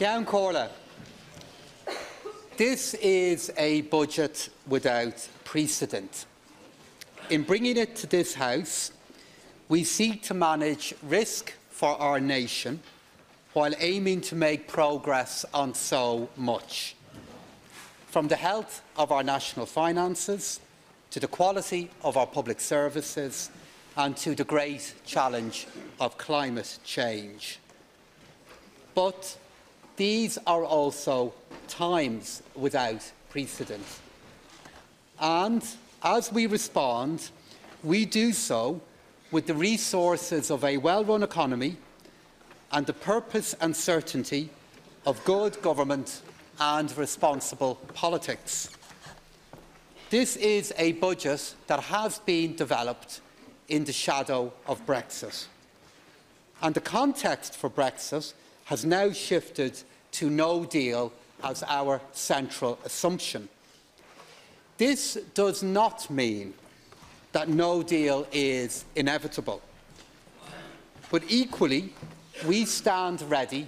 Ceann Comhairle. This is a budget without precedent. In bringing it to this House, we seek to manage risk for our nation while aiming to make progress on so much. From the health of our national finances, to the quality of our public services, and to the great challenge of climate change. But these are also times without precedent. And as we respond, we do so with the resources of a well-run economy and the purpose and certainty of good government and responsible politics. This is a budget that has been developed in the shadow of Brexit. And the context for Brexit has now shifted to no deal as our central assumption. This does not mean that no deal is inevitable. But equally, we stand ready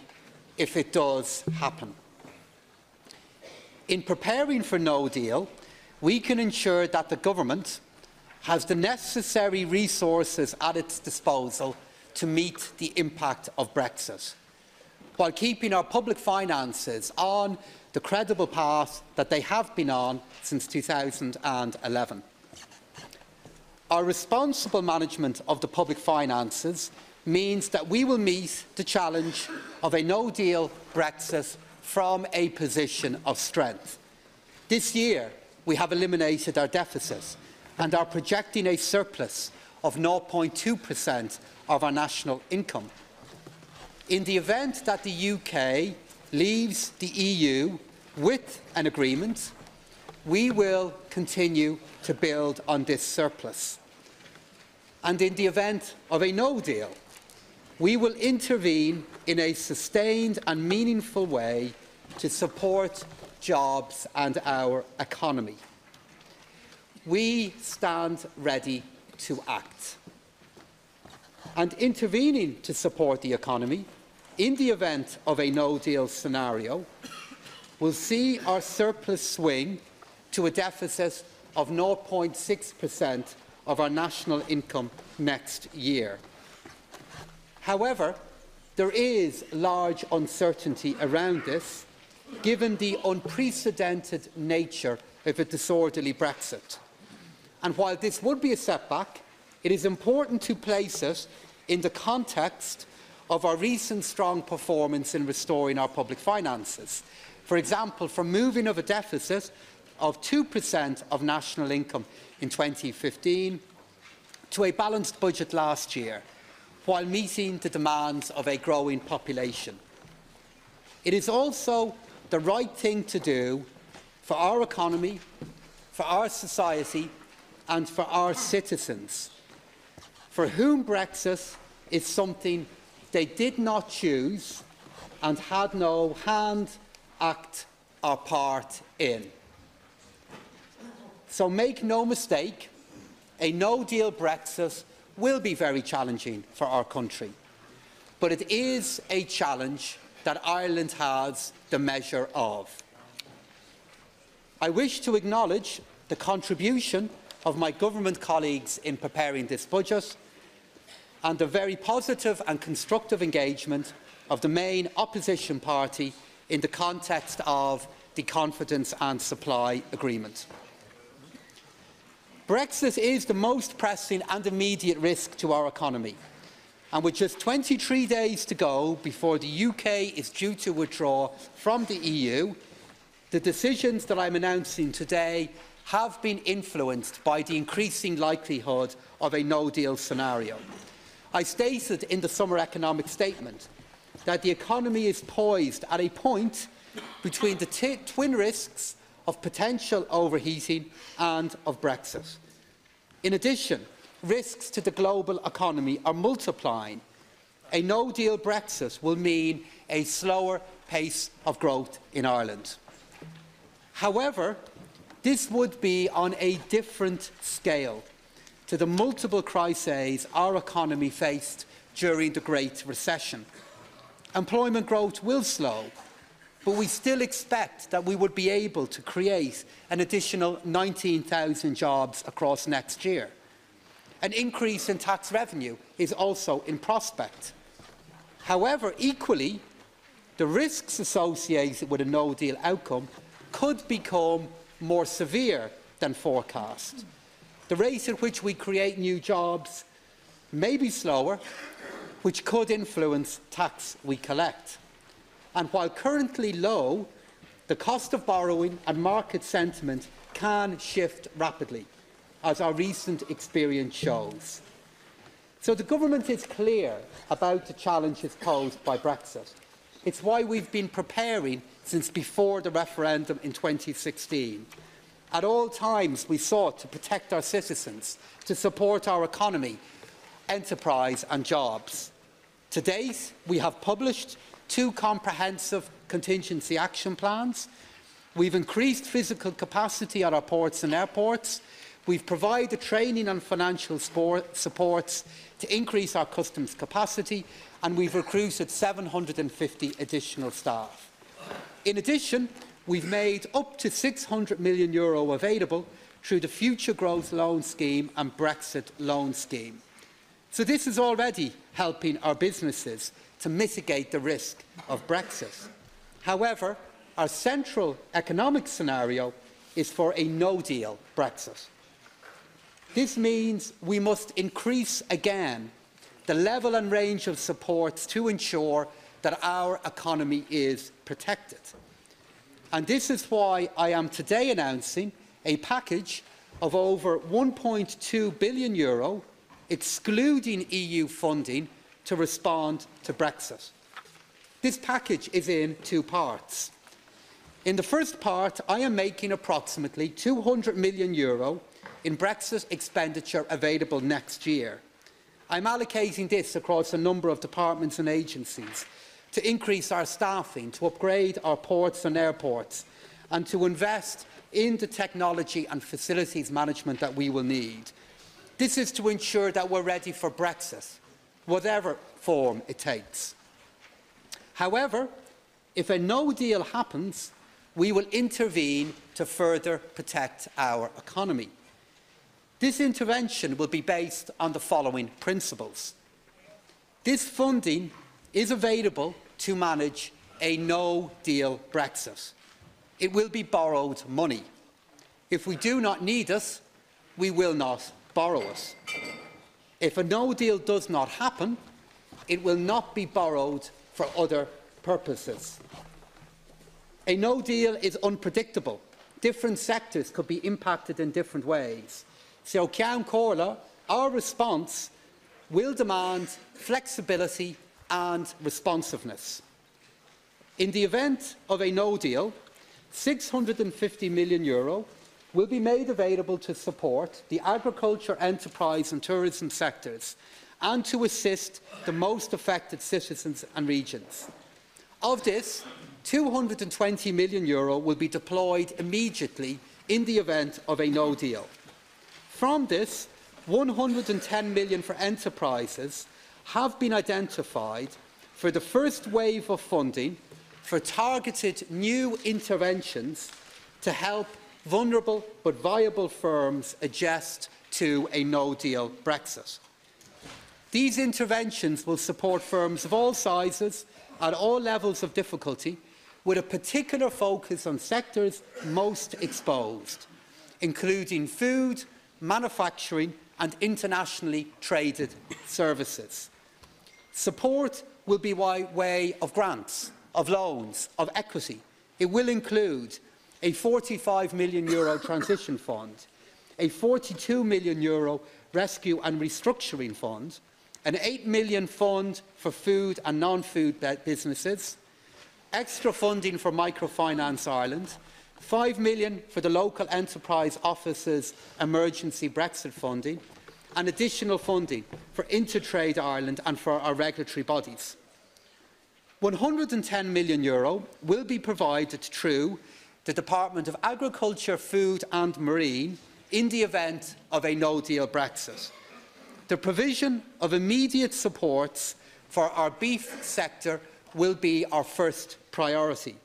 if it does happen. In preparing for no deal, we can ensure that the government has the necessary resources at its disposal to meet the impact of Brexit, while keeping our public finances on the credible path that they have been on since 2011. Our responsible management of the public finances means that we will meet the challenge of a no-deal Brexit from a position of strength. This year, we have eliminated our deficit and are projecting a surplus of 0.2% of our national income. In the event that the UK leaves the EU with an agreement, we will continue to build on this surplus. And in the event of a no deal, we will intervene in a sustained and meaningful way to support jobs and our economy. We stand ready to act. And intervening to support the economy in the event of a no-deal scenario will see our surplus swing to a deficit of 0.6% of our national income next year. However, there is large uncertainty around this, given the unprecedented nature of a disorderly Brexit. And while this would be a setback, it is important to place it in the context of our recent strong performance in restoring our public finances. For example, from moving of a deficit of 2% of national income in 2015 to a balanced budget last year, while meeting the demands of a growing population. It is also the right thing to do for our economy, for our society, and for our citizens, for whom Brexit is something they did not choose and had no hand, act or part in. So make no mistake, a no-deal Brexit will be very challenging for our country, but it is a challenge that Ireland has the measure of. I wish to acknowledge the contribution of my government colleagues in preparing this budget and the very positive and constructive engagement of the main opposition party in the context of the Confidence and Supply Agreement. Brexit is the most pressing and immediate risk to our economy, and with just 23 days to go before the UK is due to withdraw from the EU, the decisions that I am announcing today have been influenced by the increasing likelihood of a no-deal scenario. I stated in the summer economic statement that the economy is poised at a point between the twin risks of potential overheating and of Brexit. In addition, risks to the global economy are multiplying. A no-deal Brexit will mean a slower pace of growth in Ireland. However, this would be on a different scale to the multiple crises our economy faced during the Great Recession. Employment growth will slow, but we still expect that we would be able to create an additional 19,000 jobs across next year. An increase in tax revenue is also in prospect. However, equally, the risks associated with a no-deal outcome could become more severe than forecast. The rate at which we create new jobs may be slower, which could influence tax we collect. And while currently low, the cost of borrowing and market sentiment can shift rapidly, as our recent experience shows. So the government is clear about the challenges posed by Brexit. It's why we've been preparing since before the referendum in 2016. At all times, we sought to protect our citizens, to support our economy, enterprise and jobs. To date, we have published 2 comprehensive contingency action plans. We've increased physical capacity at our ports and airports. We've provided training and financial supports to increase our customs capacity, and we've recruited 750 additional staff. In addition, we've made up to €600 million available through the Future Growth Loan Scheme and Brexit Loan Scheme. So this is already helping our businesses to mitigate the risk of Brexit. However, our central economic scenario is for a no-deal Brexit. This means we must increase again the level and range of supports to ensure that our economy is protected. And this is why I am today announcing a package of over €1.2 billion, excluding EU funding, to respond to Brexit. This package is in 2 parts. In the first part, I am making approximately €200 million in Brexit expenditure available next year. I'm allocating this across a number of departments and agencies to increase our staffing, to upgrade our ports and airports, and to invest in the technology and facilities management that we will need. This is to ensure that we're ready for Brexit, whatever form it takes. However, if a no-deal happens, we will intervene to further protect our economy. This intervention will be based on the following principles. This funding is available to manage a no-deal Brexit. It will be borrowed money. If we do not need it, we will not borrow it. If a no-deal does not happen, it will not be borrowed for other purposes. A no-deal is unpredictable. Different sectors could be impacted in different ways. So, Ceann Comhairle, our response will demand flexibility and responsiveness. In the event of a no-deal, €650 million will be made available to support the agriculture, enterprise and tourism sectors and to assist the most affected citizens and regions. Of this, €220 million will be deployed immediately in the event of a no-deal. From this, €110 million for enterprises have been identified for the first wave of funding for targeted new interventions to help vulnerable but viable firms adjust to a no-deal Brexit. These interventions will support firms of all sizes at all levels of difficulty, with a particular focus on sectors most exposed, including food, manufacturing and internationally traded services. Support will be by way of grants, of loans, of equity. It will include a €45 million transition fund, a €42 million rescue and restructuring fund, an €8 million fund for food and non-food businesses, extra funding for Microfinance Ireland, €5 million for the local enterprise office's emergency Brexit funding, and additional funding for Intertrade Ireland and for our regulatory bodies. €110 million will be provided through the Department of Agriculture, Food and Marine in the event of a no-deal Brexit. The provision of immediate supports for our beef sector will be our first priority.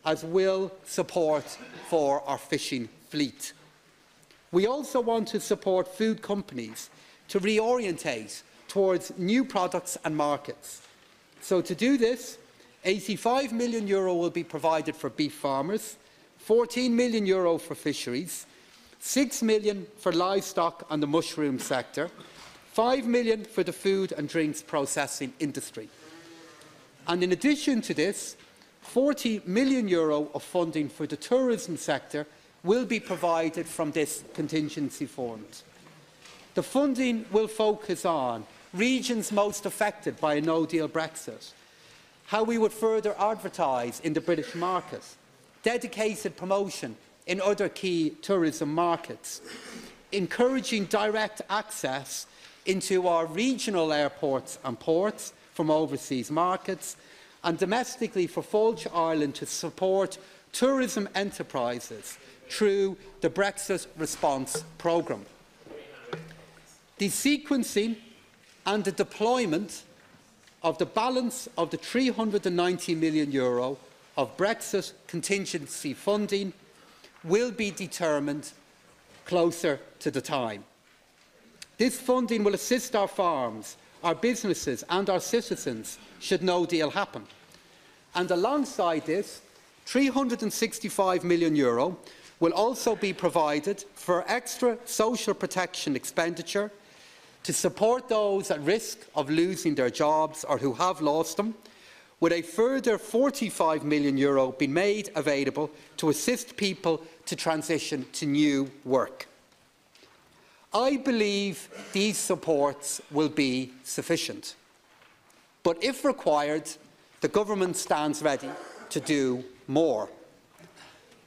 as will support for our fishing fleet. We also want to support food companies to reorientate towards new products and markets. So to do this, €85 million will be provided for beef farmers, €14 million for fisheries, €6 million for livestock and the mushroom sector, €5 million for the food and drinks processing industry. And in addition to this, €40 million of funding for the tourism sector will be provided from this contingency fund. The funding will focus on regions most affected by a no-deal Brexit, how we would further advertise in the British market, dedicated promotion in other key tourism markets, encouraging direct access into our regional airports and ports from overseas markets, and domestically for Fulge Ireland to support tourism enterprises through the Brexit Response Programme. The sequencing and the deployment of the balance of the €390 million of Brexit contingency funding will be determined closer to the time. This funding will assist our farms, our businesses and our citizens should no deal happen. And alongside this, €365 million will also be provided for extra social protection expenditure to support those at risk of losing their jobs or who have lost them, with a further €45 million being made available to assist people to transition to new work. I believe these supports will be sufficient, but if required, the Government stands ready to do more.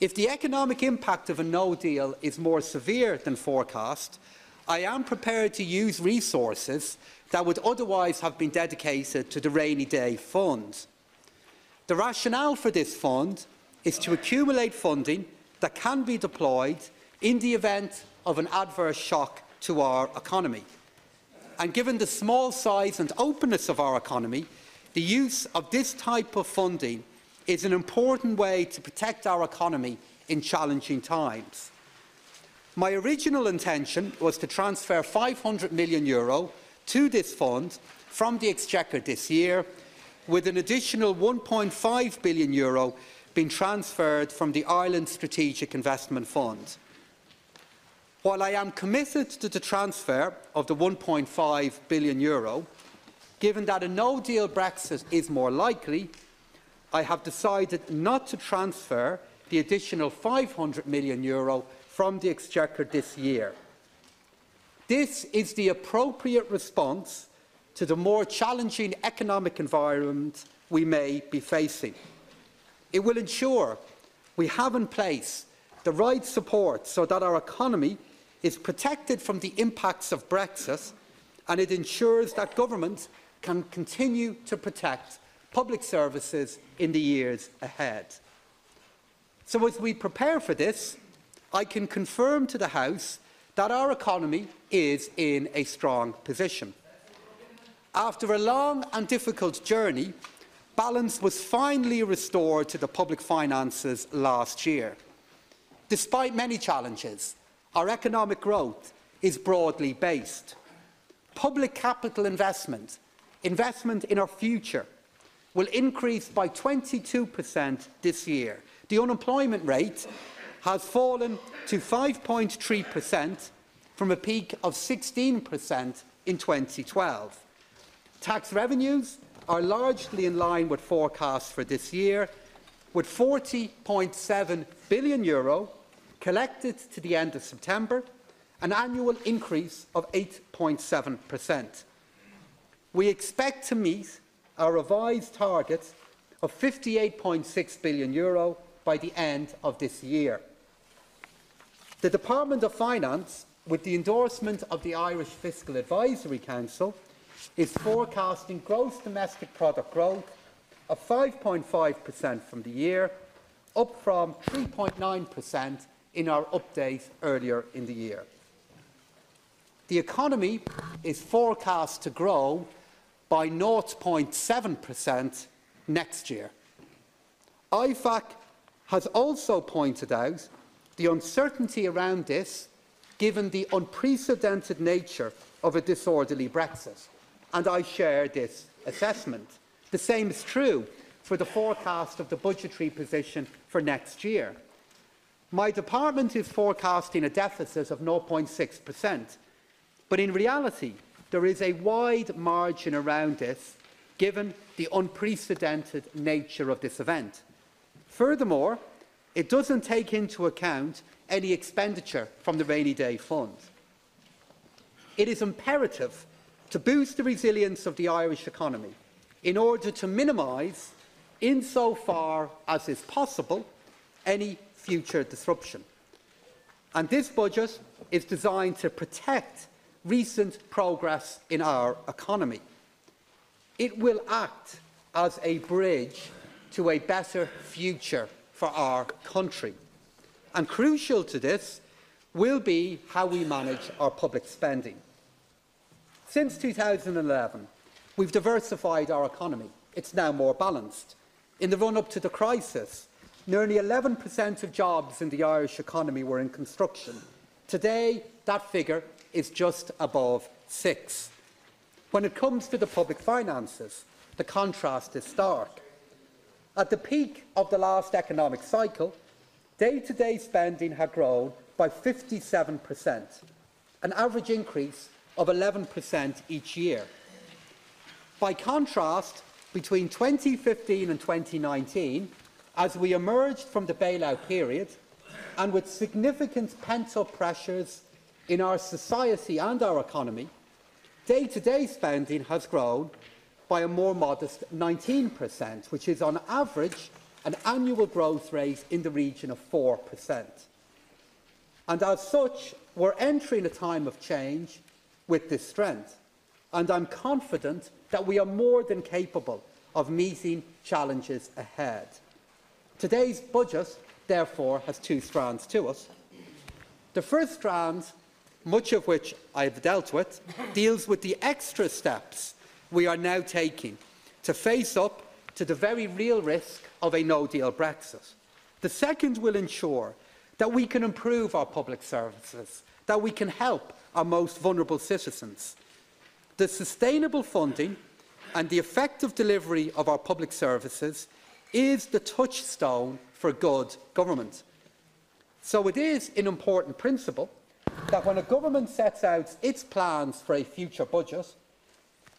If the economic impact of a no deal is more severe than forecast, I am prepared to use resources that would otherwise have been dedicated to the rainy day fund. The rationale for this fund is to accumulate funding that can be deployed in the event of an adverse shock to our economy. And given the small size and openness of our economy, the use of this type of funding is an important way to protect our economy in challenging times. My original intention was to transfer €500 million to this fund from the Exchequer this year, with an additional €1.5 billion being transferred from the Ireland Strategic Investment Fund. While I am committed to the transfer of the €1.5 billion, given that a no-deal Brexit is more likely, I have decided not to transfer the additional €500 million from the Exchequer this year. This is the appropriate response to the more challenging economic environment we may be facing. It will ensure we have in place the right support so that our economy is protected from the impacts of Brexit, and it ensures that government can continue to protect public services in the years ahead. So as we prepare for this, I can confirm to the House that our economy is in a strong position. After a long and difficult journey, balance was finally restored to the public finances last year. Despite many challenges, our economic growth is broadly based. Public capital investment in our future, will increase by 22% this year. The unemployment rate has fallen to 5.3% from a peak of 16% in 2012. Tax revenues are largely in line with forecasts for this year, with €40.7 billion collected to the end of September, an annual increase of 8.7%. We expect to meet our revised target of €58.6 billion by the end of this year. The Department of Finance, with the endorsement of the Irish Fiscal Advisory Council, is forecasting gross domestic product growth of 5.5% from the year, up from 3.9% in our update earlier in the year. The economy is forecast to grow by 0.7% next year. IFAC has also pointed out the uncertainty around this, given the unprecedented nature of a disorderly Brexit, and I share this assessment. The same is true for the forecast of the budgetary position for next year. My department is forecasting a deficit of 0.6%, but in reality, there is a wide margin around this, given the unprecedented nature of this event. Furthermore, it doesn't take into account any expenditure from the rainy day fund. It is imperative to boost the resilience of the Irish economy in order to minimise, insofar as is possible, any future disruption. And this budget is designed to protect recent progress in our economy. It will act as a bridge to a better future for our country. And crucial to this will be how we manage our public spending. Since 2011, we've diversified our economy. It's now more balanced. In the run-up to the crisis, nearly 11% of jobs in the Irish economy were in construction. Today, that figure is just above 6%. When it comes to the public finances, the contrast is stark. At the peak of the last economic cycle, day-to-day spending had grown by 57%, an average increase of 11% each year. By contrast, between 2015 and 2019, as we emerged from the bailout period, and with significant pent-up pressures in our society and our economy, day-to-day spending has grown by a more modest 19%, which is on average an annual growth rate in the region of 4%. And as such, we're entering a time of change with this strength, and I'm confident that we are more than capable of meeting challenges ahead. Today's budget, therefore, has two strands to it. The first strand, much of which I've dealt with, deals with the extra steps we are now taking to face up to the very real risk of a no-deal Brexit. The second will ensure that we can improve our public services, that we can help our most vulnerable citizens. The sustainable funding and the effective delivery of our public services is the touchstone for good government. So it is an important principle that when a government sets out its plans for a future budget,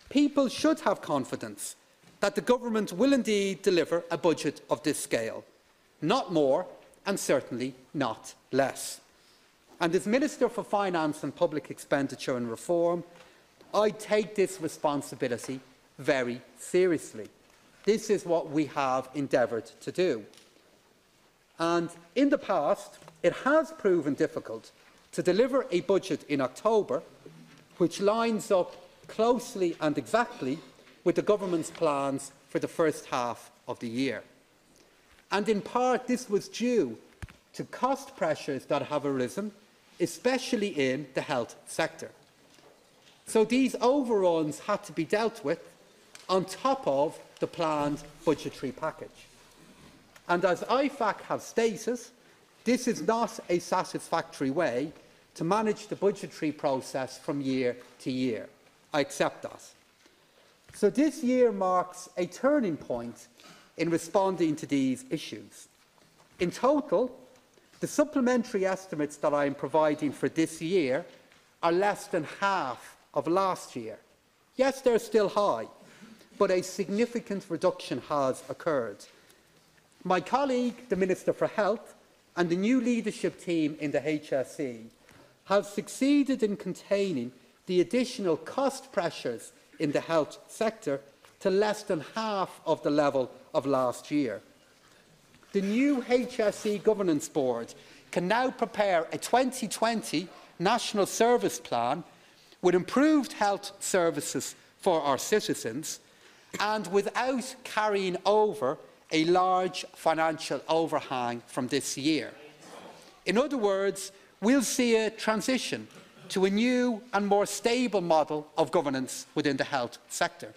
people should have confidence that the government will indeed deliver a budget of this scale, not more and certainly not less. And as Minister for Finance and Public Expenditure and Reform, I take this responsibility very seriously. This is what we have endeavoured to do. And in the past, it has proven difficult to deliver a budget in October which lines up closely and exactly with the government's plans for the first half of the year. And in part, this was due to cost pressures that have arisen, especially in the health sector. So these overruns had to be dealt with on top of the planned budgetary package. And as IFAC have stated, this is not a satisfactory way to manage the budgetary process from year to year. I accept that. So this year marks a turning point in responding to these issues. In total, the supplementary estimates that I am providing for this year are less than half of last year. Yes, they're still high, but a significant reduction has occurred. My colleague, the Minister for Health, and the new leadership team in the HSE have succeeded in containing the additional cost pressures in the health sector to less than half of the level of last year. The new HSE Governance Board can now prepare a 2020 National Service Plan with improved health services for our citizens and without carrying over a large financial overhang from this year. In other words, we'll see a transition to a new and more stable model of governance within the health sector.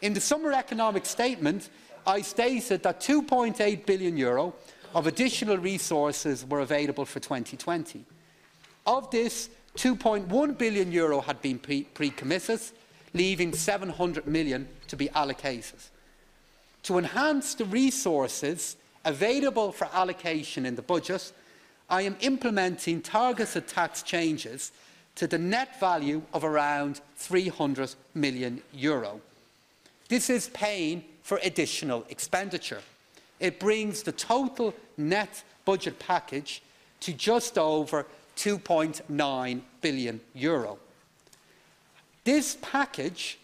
In the summer economic statement, I stated that €2.8 billion of additional resources were available for 2020. Of this, €2.1 billion had been pre-committed, leaving €700 million to be allocated. To enhance the resources available for allocation in the budget, I am implementing targeted tax changes to the net value of around €300 million. This is paying for additional expenditure. It brings the total net budget package to just over €2.9 billion. This package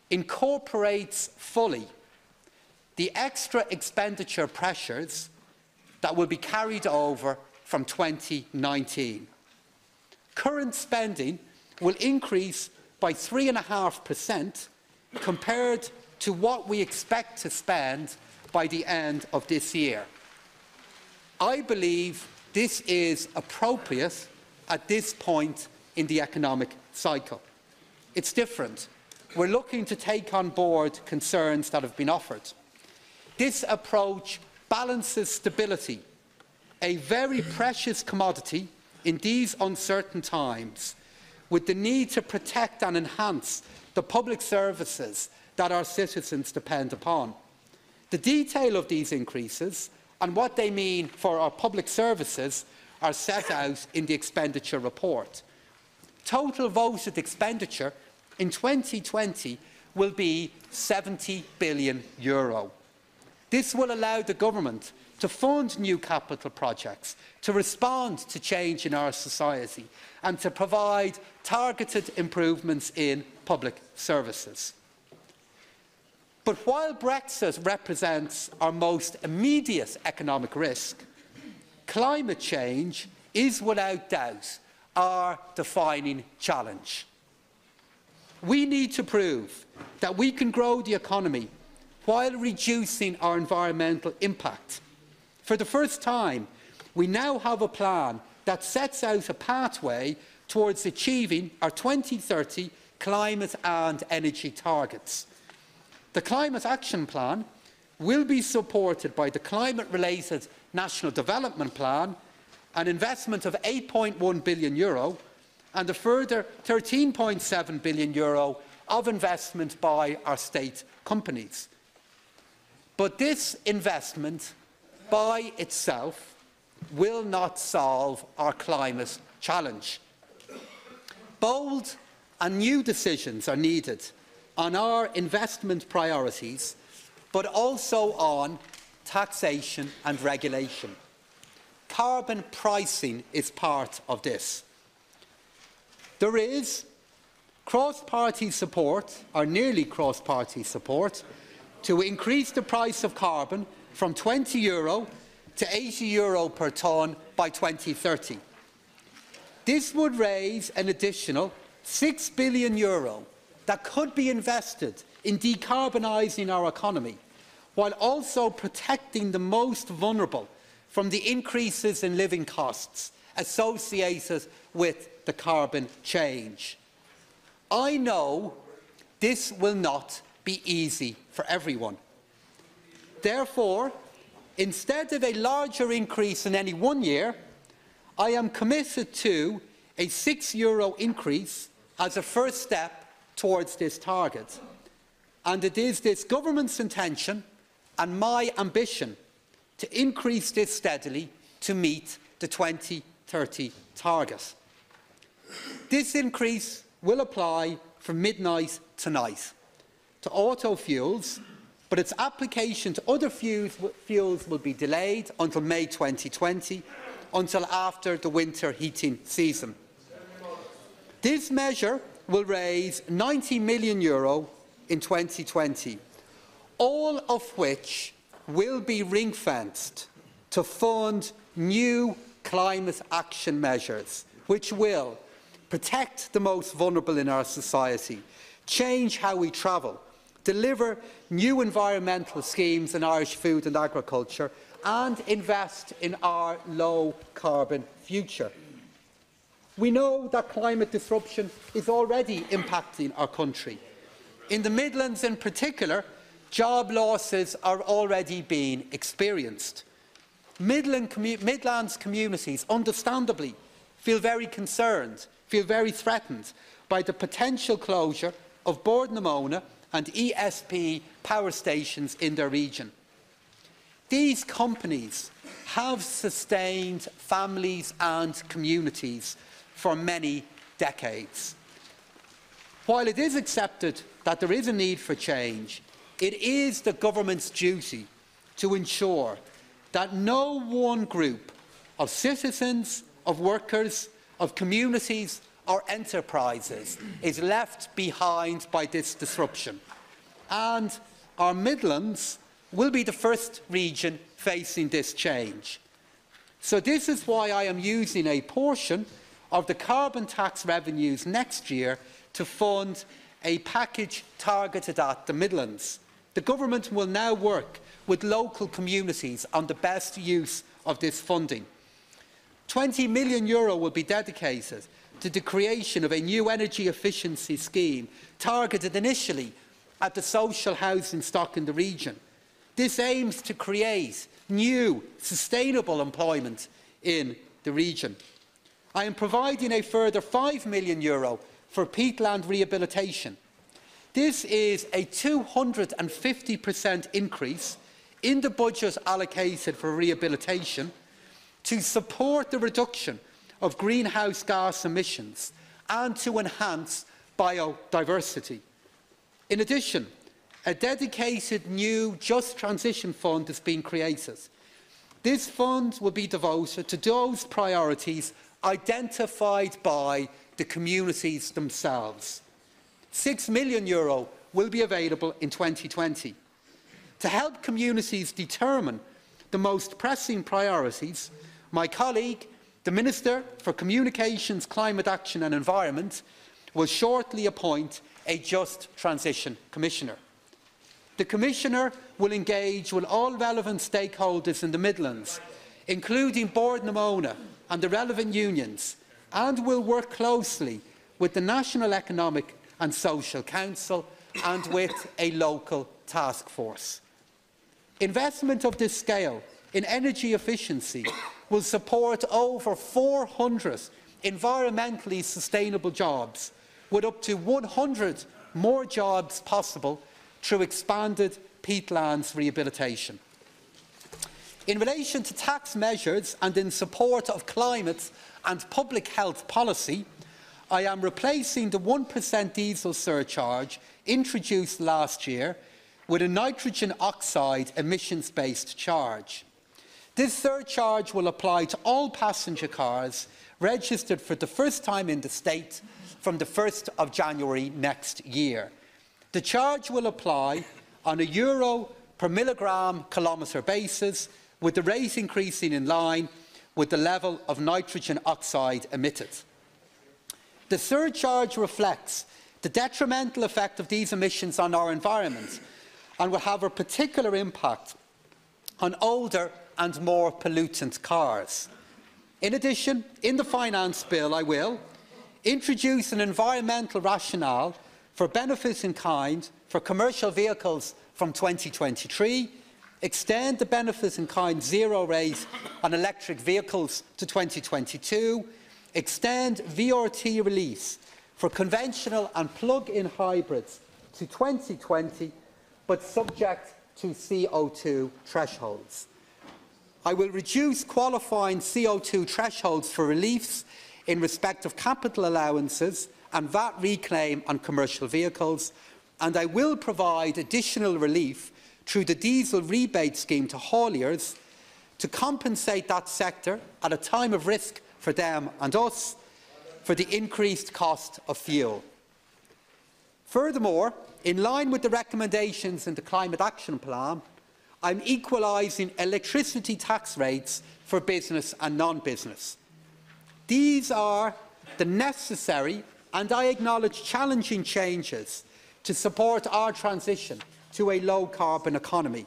incorporates fully the extra expenditure pressures that will be carried over from 2019. Current spending will increase by 3.5% compared to what we expect to spend by the end of this year. I believe this is appropriate at this point in the economic cycle. It's different. We're looking to take on board concerns that have been offered. This approach balances stability, a very precious commodity in these uncertain times, with the need to protect and enhance the public services that our citizens depend upon. The detail of these increases and what they mean for our public services are set out in the expenditure report. Total voted expenditure in 2020 will be €70 billion. This will allow the government to fund new capital projects, to respond to change in our society, and to provide targeted improvements in public services. But while Brexit represents our most immediate economic risk, climate change is without doubt our defining challenge. We need to prove that we can grow the economy while reducing our environmental impact. For the first time, we now have a plan that sets out a pathway towards achieving our 2030 climate and energy targets. The Climate Action Plan will be supported by the climate-related National Development Plan, an investment of €8.1 billion and a further €13.7 billion of investment by our state companies. But this investment by itself will not solve our climate challenge. Bold and new decisions are needed on our investment priorities, but also on taxation and regulation. Carbon pricing is part of this. There is cross-party support, or nearly cross-party support, to increase the price of carbon from €20 to €80 per tonne by 2030. This would raise an additional €6 billion that could be invested in decarbonising our economy, while also protecting the most vulnerable from the increases in living costs associated with the carbon change. I know this will not be easy for everyone. Therefore, instead of a larger increase in any one year, I am committed to a €6 increase as a first step towards this target. And it is this government's intention and my ambition to increase this steadily to meet the 2030 target. This increase will apply from midnight tonight to auto fuels, but its application to other fuels will be delayed until May 2020, until after the winter heating season. This measure will raise €90 million in 2020, all of which will be ring-fenced to fund new climate action measures, which will protect the most vulnerable in our society, change how we travel, deliver new environmental schemes in Irish food and agriculture, and invest in our low-carbon future. We know that climate disruption is already impacting our country. In the Midlands in particular, job losses are already being experienced. Midlands communities, understandably, feel very concerned, feel very threatened by the potential closure of Bordnamona and ESP power stations in their region. These companies have sustained families and communities for many decades. While it is accepted that there is a need for change, it is the government's duty to ensure that no one group of citizens, of workers, of communities or enterprises is left behind by this disruption. And our Midlands will be the first region facing this change. So this is why I am using a portion of the carbon tax revenues next year to fund a package targeted at the Midlands. The government will now work with local communities on the best use of this funding. €20 million will be dedicated to the creation of a new energy efficiency scheme targeted initially at the social housing stock in the region. This aims to create new, sustainable employment in the region. I am providing a further €5 million for peatland rehabilitation. This is a 250% increase in the budget allocated for rehabilitation to support the reduction of greenhouse gas emissions and to enhance biodiversity. In addition, a dedicated new Just Transition Fund is being created. This fund will be devoted to those priorities identified by the communities themselves. €6 million will be available in 2020. To help communities determine the most pressing priorities, my colleague, the Minister for Communications, Climate Action and Environment, will shortly appoint a Just Transition Commissioner. The Commissioner will engage with all relevant stakeholders in the Midlands, including Bordnamona and the relevant unions, and will work closely with the National Economic and Social Council and with a local task force. Investment of this scale in energy efficiency will support over 400 environmentally sustainable jobs, with up to 100 more jobs possible through expanded peatlands rehabilitation. In relation to tax measures and in support of climate and public health policy, I am replacing the 1% diesel surcharge introduced last year with a nitrogen oxide emissions-based charge. This surcharge will apply to all passenger cars registered for the first time in the state from the 1st of January next year. The charge will apply on a euro per milligram kilometre basis, with the rate increasing in line with the level of nitrogen oxide emitted. The surcharge reflects the detrimental effect of these emissions on our environment and will have a particular impact on older and more pollutant cars. In addition, in the Finance Bill, I will introduce an environmental rationale for benefits in kind for commercial vehicles from 2023, extend the benefits in kind zero rate on electric vehicles to 2022, extend VRT release for conventional and plug-in hybrids to 2020, but subject to CO2 thresholds. I will reduce qualifying CO2 thresholds for reliefs in respect of capital allowances and VAT reclaim on commercial vehicles, and I will provide additional relief through the diesel rebate scheme to hauliers to compensate that sector at a time of risk for them and us for the increased cost of fuel. Furthermore, in line with the recommendations in the Climate Action Plan, I am equalising electricity tax rates for business and non-business. These are the necessary and, I acknowledge, challenging changes to support our transition to a low-carbon economy.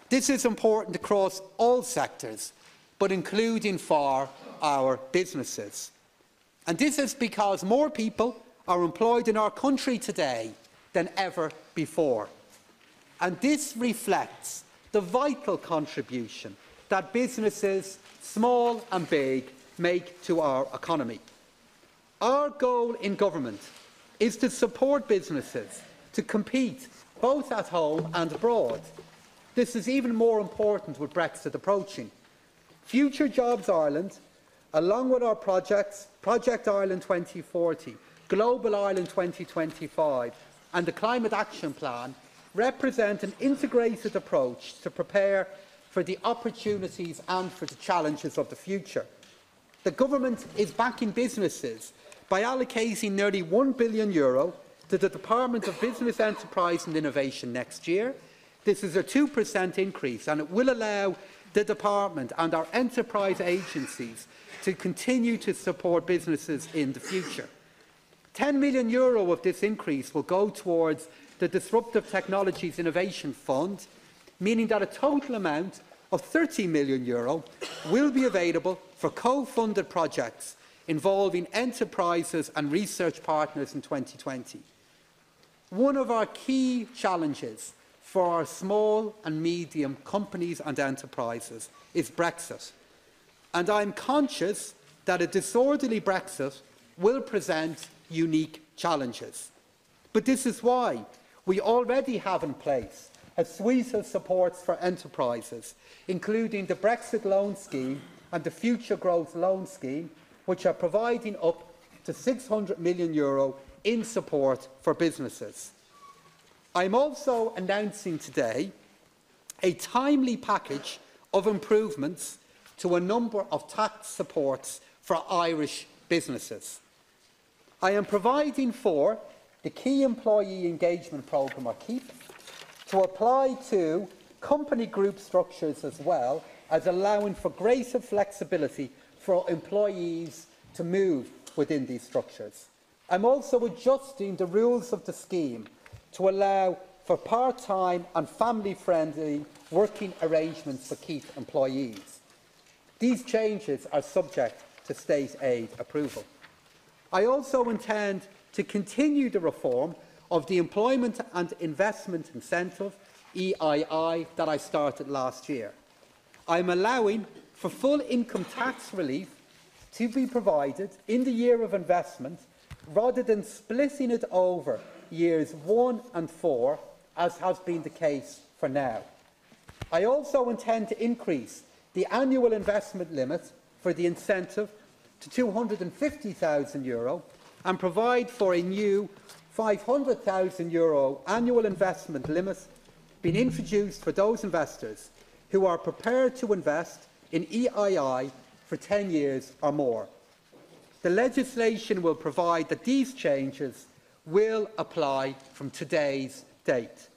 This is important across all sectors, but including for our businesses. And this is because more people are employed in our country today than ever before. And this reflects the vital contribution that businesses, small and big, make to our economy. Our goal in government is to support businesses to compete both at home and abroad. This is even more important with Brexit approaching. Future Jobs Ireland, along with our projects, Project Ireland 2040, Global Ireland 2025 and the Climate Action Plan, represent an integrated approach to prepare for the opportunities and for the challenges of the future. The Government is backing businesses by allocating nearly €1 billion to the Department of Business, Enterprise and Innovation next year. This is a 2% increase, and it will allow the Department and our enterprise agencies to continue to support businesses in the future. €10 million of this increase will go towards the Disruptive Technologies Innovation Fund, meaning that a total amount of €30 million will be available for co-funded projects involving enterprises and research partners in 2020. One of our key challenges for our small and medium companies and enterprises is Brexit, and I am conscious that a disorderly Brexit will present unique challenges. But this is why we already have in place a suite of supports for enterprises, including the Brexit Loan Scheme and the Future Growth Loan Scheme, which are providing up to €600 million in support for businesses. I am also announcing today a timely package of improvements to a number of tax supports for Irish businesses. I am providing for the Key Employee Engagement Programme, or KEEP, to apply to company group structures as well as allowing for greater flexibility for employees to move within these structures. I'm also adjusting the rules of the scheme to allow for part-time and family-friendly working arrangements for KEEP employees. These changes are subject to state aid approval. I also intend to continue the reform of the Employment and Investment Incentive, EII, that I started last year. I am allowing for full income tax relief to be provided in the year of investment rather than splitting it over years 1 and 4, as has been the case for now. I also intend to increase the annual investment limit for the incentive to €250,000 and provide for a new €500,000 annual investment limit being introduced for those investors who are prepared to invest in EII for 10 years or more. The legislation will provide that these changes will apply from today's date.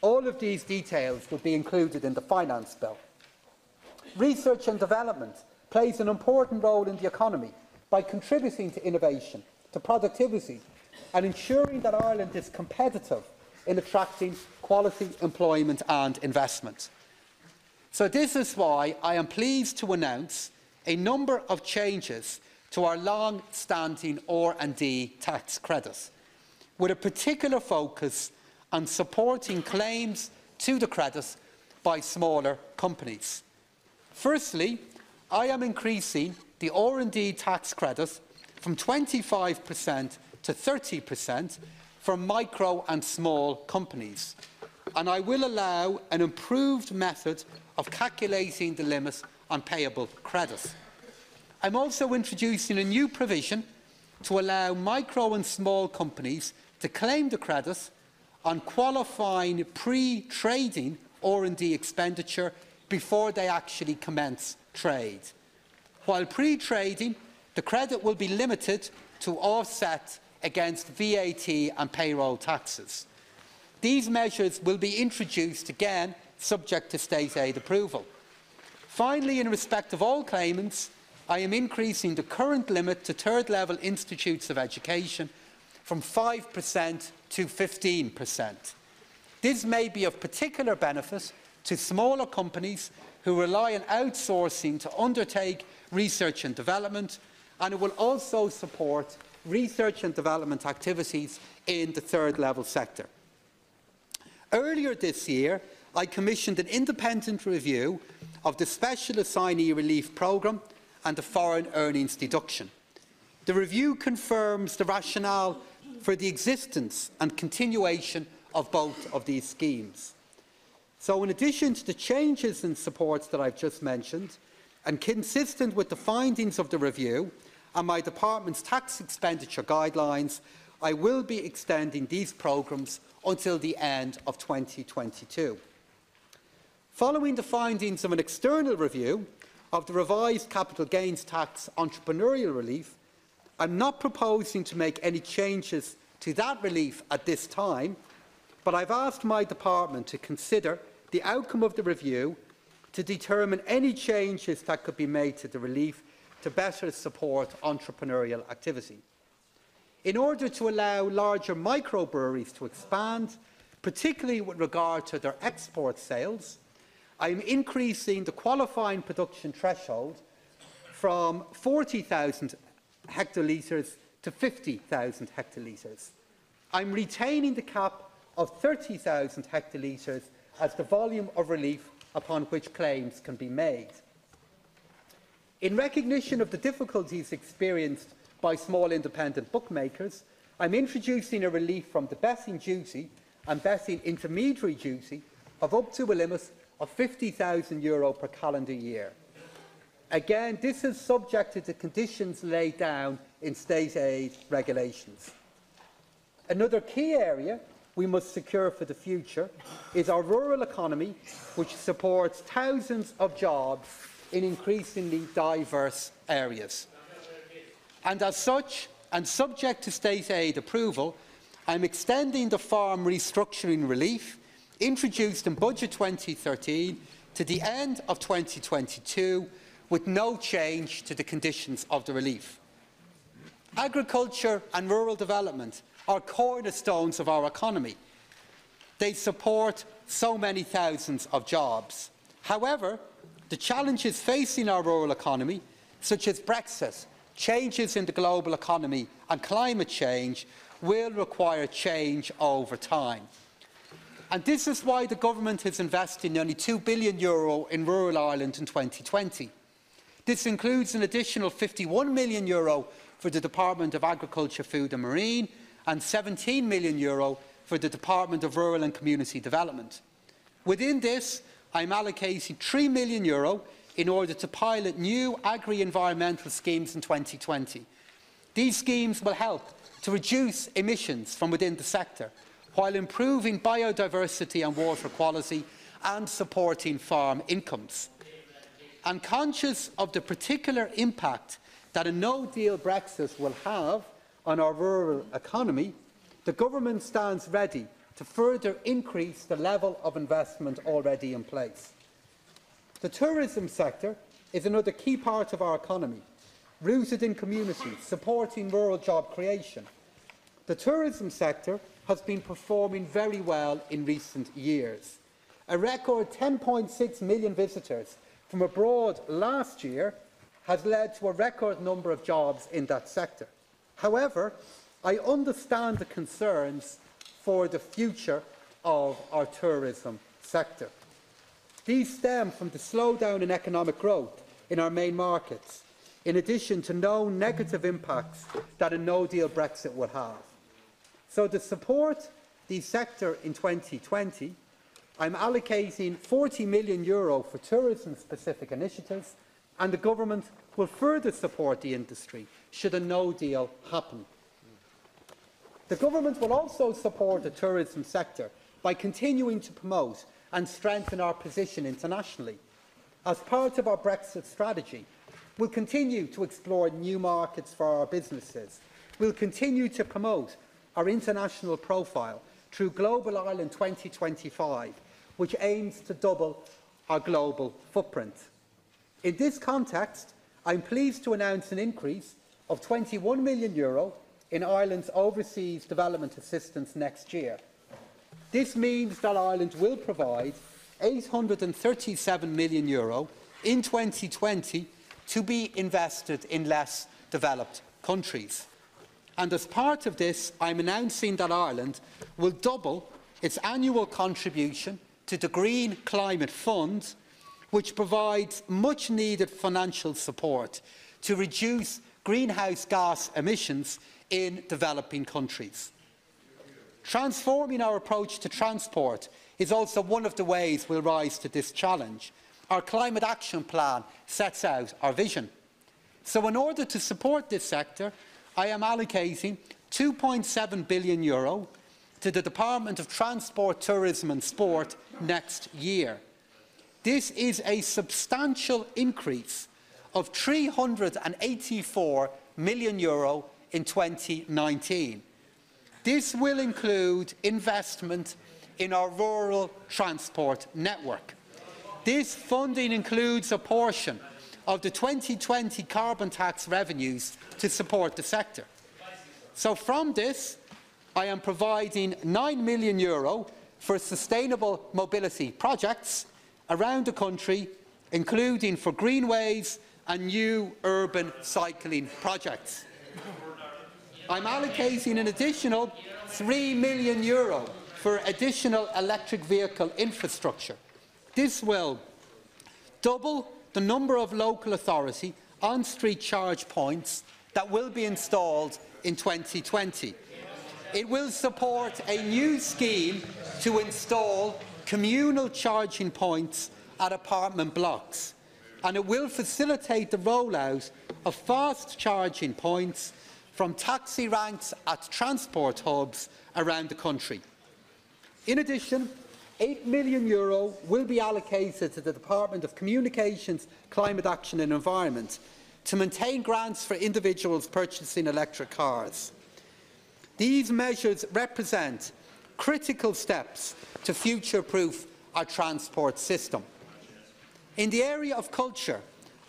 All of these details will be included in the Finance Bill. Research and development plays an important role in the economy by contributing to innovation, to productivity, and ensuring that Ireland is competitive in attracting quality employment and investment. So this is why I am pleased to announce a number of changes to our long-standing R&D tax credit, with a particular focus on supporting claims to the credit by smaller companies. Firstly, I am increasing the R&D tax credit from 25% to 30% for micro and small companies, and I will allow an improved method of calculating the limit on payable credit. I'm also introducing a new provision to allow micro and small companies to claim the credit on qualifying pre-trading R&D expenditure before they actually commence trade. While pre-trading, the credit will be limited to offset against VAT and payroll taxes. These measures will be introduced again subject to state aid approval. Finally, in respect of all claimants, I am increasing the current limit to third-level institutes of education from 5% to 15%. This may be of particular benefit to smaller companies who rely on outsourcing to undertake research and development, and it will also support research and development activities in the third-level sector. Earlier this year, I commissioned an independent review of the Special Assignee Relief Programme and the Foreign Earnings Deduction. The review confirms the rationale for the existence and continuation of both of these schemes. So, in addition to the changes in supports that I have just mentioned, and consistent with the findings of the review and my department's tax expenditure guidelines, I will be extending these programmes until the end of 2022. Following the findings of an external review of the revised capital gains tax entrepreneurial relief, I am not proposing to make any changes to that relief at this time, but I have asked my department to consider the outcome of the review to determine any changes that could be made to the relief to better support entrepreneurial activity. In order to allow larger microbreweries to expand, particularly with regard to their export sales, I am increasing the qualifying production threshold from 40,000 hectolitres to 50,000 hectolitres. I am retaining the cap of 30,000 hectolitres as the volume of relief upon which claims can be made. In recognition of the difficulties experienced by small independent bookmakers, I am introducing a relief from the betting duty and betting intermediary duty of up to a limit of €50,000 per calendar year. Again, this is subject to the conditions laid down in state aid regulations. Another key area we must secure for the future is our rural economy, which supports thousands of jobs in increasingly diverse areas. And as such, and subject to state aid approval, I am extending the farm restructuring relief introduced in Budget 2013 to the end of 2022 with no change to the conditions of the relief. Agriculture and rural development are cornerstones of our economy. They support so many thousands of jobs. However, the challenges facing our rural economy, such as Brexit, changes in the global economy and climate change, will require change over time. And this is why the Government is investing nearly €2 billion in rural Ireland in 2020. This includes an additional €51 million for the Department of Agriculture, Food and Marine and €17 million for the Department of Rural and Community Development. Within this, I am allocating €3 million in order to pilot new agri-environmental schemes in 2020. These schemes will help to reduce emissions from within the sector, while improving biodiversity and water quality and supporting farm incomes. And conscious of the particular impact that a no-deal Brexit will have on our rural economy, the Government stands ready to further increase the level of investment already in place. The tourism sector is another key part of our economy, rooted in communities, supporting rural job creation. The tourism sector has been performing very well in recent years. A record 10.6 million visitors from abroad last year has led to a record number of jobs in that sector. However, I understand the concerns for the future of our tourism sector. These stem from the slowdown in economic growth in our main markets, in addition to known negative impacts that a no-deal Brexit would have. So to support the sector in 2020, I am allocating €40 million for tourism-specific initiatives, and the Government will further support the industry should a no-deal happen. The Government will also support the tourism sector by continuing to promote and strengthen our position internationally. As part of our Brexit strategy, we will continue to explore new markets for our businesses. We will continue to promote our international profile through Global Ireland 2025, which aims to double our global footprint. In this context, I am pleased to announce an increase of €21 million in Ireland's overseas development assistance next year. This means that Ireland will provide €837 million in 2020 to be invested in less developed countries. And as part of this, I am announcing that Ireland will double its annual contribution to the Green Climate Fund which provides much-needed financial support to reduce greenhouse gas emissions in developing countries. Transforming our approach to transport is also one of the ways we'll rise to this challenge. Our Climate Action Plan sets out our vision. So in order to support this sector, I am allocating €2.7 billion to the Department of Transport, Tourism and Sport next year. This is a substantial increase of €384 million in 2019. This will include investment in our rural transport network. This funding includes a portion of the 2020 carbon tax revenues to support the sector. So from this, I am providing €9 million for sustainable mobility projects around the country, including for greenways and new urban cycling projects. I'm allocating an additional €3 million for additional electric vehicle infrastructure. This will double the number of local authority on-street charge points that will be installed in 2020. It will support a new scheme to install communal charging points at apartment blocks, and it will facilitate the rollout of fast charging points from taxi ranks at transport hubs around the country. In addition, €8 million will be allocated to the Department of Communications, Climate Action and Environment to maintain grants for individuals purchasing electric cars. These measures represent critical steps to future-proof our transport system. In the area of culture,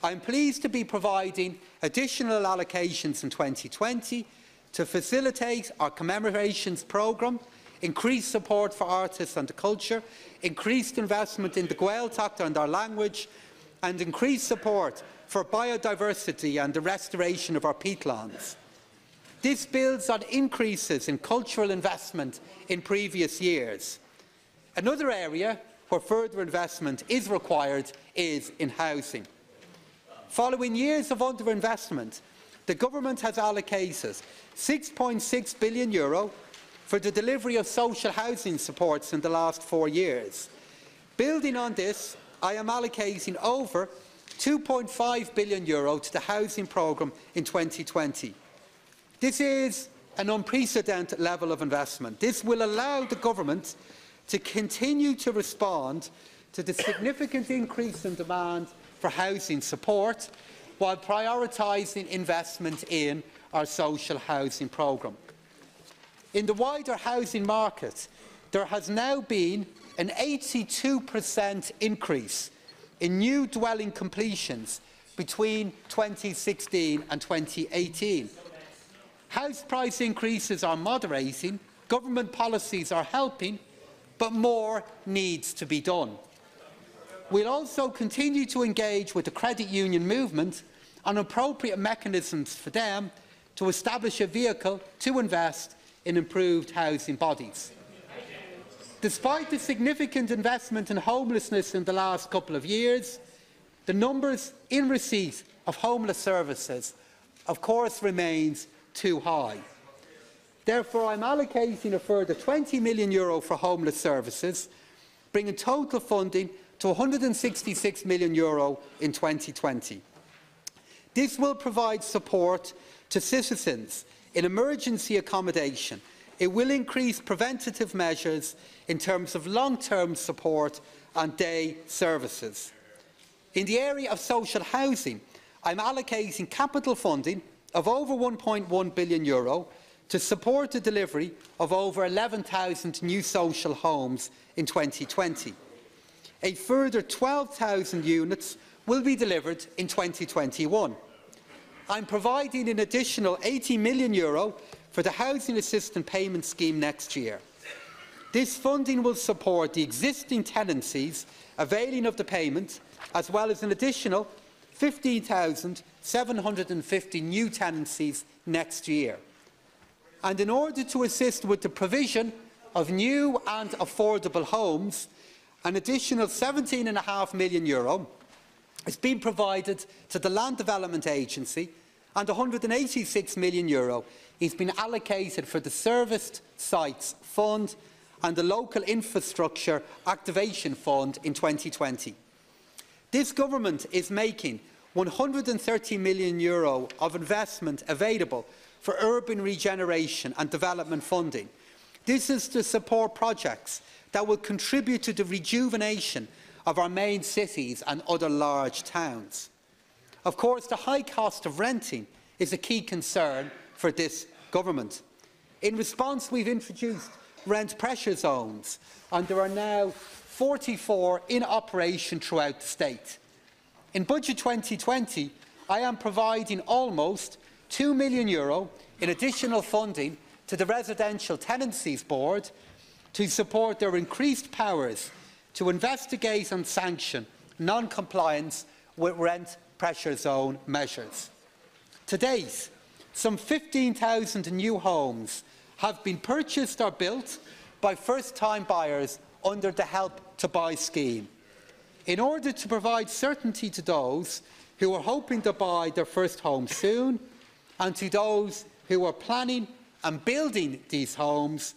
I am pleased to be providing additional allocations in 2020 to facilitate our commemorations programme, increased support for artists and the culture, increased investment in the Gaeltacht and our language, and increased support for biodiversity and the restoration of our peatlands. This builds on increases in cultural investment in previous years. Another area where further investment is required is in housing. Following years of underinvestment, the Government has allocated €6.6 billion for the delivery of social housing supports in the last 4 years. Building on this, I am allocating over €2.5 billion to the housing programme in 2020. This is an unprecedented level of investment. This will allow the Government to continue to respond to the significant increase in demand for housing support while prioritising investment in our social housing programme. In the wider housing market, there has now been an 82% increase in new dwelling completions between 2016 and 2018. House price increases are moderating, government policies are helping, but more needs to be done. We'll also continue to engage with the credit union movement on appropriate mechanisms for them to establish a vehicle to invest in improved housing bodies. Despite the significant investment in homelessness in the last couple of years, the numbers in receipt of homeless services, of course, remains too high. Therefore, I'm allocating a further €20 million for homeless services, bringing total funding to €166 million in 2020. This will provide support to citizens in emergency accommodation. It will increase preventative measures in terms of long-term support and day services. In the area of social housing, I'm allocating capital funding of over €1.1 billion to support the delivery of over 11,000 new social homes in 2020. A further 12,000 units will be delivered in 2021. I'm providing an additional €80 million for the Housing Assistance Payment Scheme next year. This funding will support the existing tenancies availing of the payment, as well as an additional 15,750 new tenancies next year. And in order to assist with the provision of new and affordable homes, An additional €17.5 million is being provided to the Land Development Agency, and €186 million is being allocated for the Serviced Sites Fund and the Local Infrastructure Activation Fund in 2020. This government is making €130 million of investment available for urban regeneration and development funding. This is to support projects that will contribute to the rejuvenation of our main cities and other large towns. Of course, the high cost of renting is a key concern for this government. In response, we've introduced rent pressure zones, and there are now 44 in operation throughout the state. In Budget 2020, I am providing almost €2 million in additional funding to the Residential Tenancies Board to support their increased powers to investigate and sanction non-compliance with rent pressure zone measures. To date, some 15,000 new homes have been purchased or built by first-time buyers under the Help to Buy scheme. In order to provide certainty to those who are hoping to buy their first home soon, and to those who are planning and building these homes,